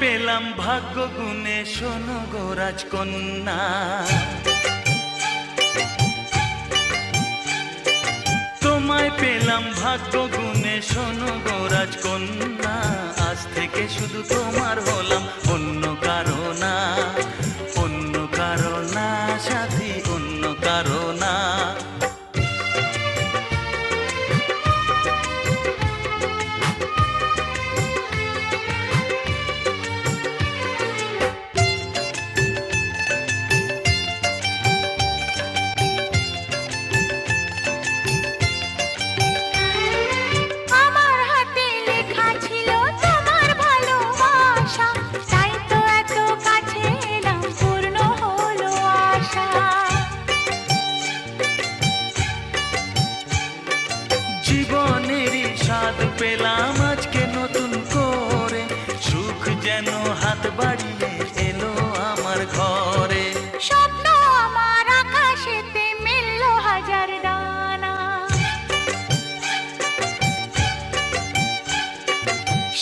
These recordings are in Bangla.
পেলাম ভাগ্য গুণে, শোনো গো রাজকন্যা। তোমায় পেলাম ভাগ্য গুণে, শোনো গো রাজকন্যা। আজ থেকে শুধু তোমার হলাম, অন্য কারো না, অন্য কারো না সাথী, অন্য কারো না। জীবনেরই স্বাদ পেলাম আজকে নতুন করে, সুখ যেন হাত বাড়িয়ে এলো আমার ঘরে। স্বপ্ন আমার আকাশেতে মিলল হাজার ডানা,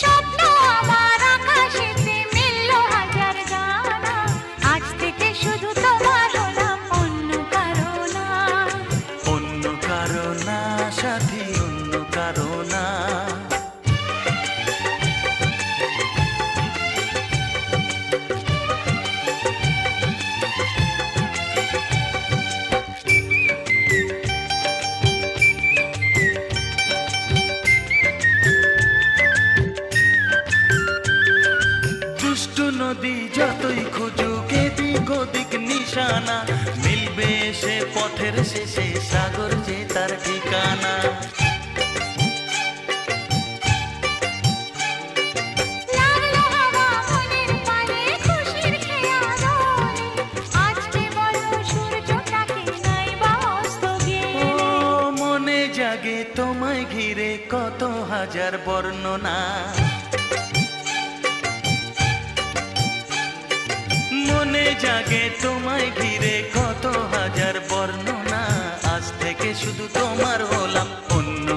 স্বপ্ন আমার আকাশেতে মিলল হাজার ডানা। আজ থেকে শুধু তোমার হলাম, অন্য কারো না, অন্য কারো না সাথী, অন্য কারো না। দুষ্ট নদী যতই খুঁজুক এদিক ওদিক নিশানা, মিলবে সে পথের শেষে সাগর যে তার ঠিকানা। লাগলো হাওয়া মনের পানে খুশির খেয়া দোলে, আজকে বলো সূর্যটাকে নাই বা অস্ত ও গেলে। মনে জাগে তোমায় ঘিরে কত হাজার বর্ণনা, মনে জাগে তোমায় ঘিরে কত হাজার বর্ণনা। আজ থেকে শুধু তোমার হলাম, অন্য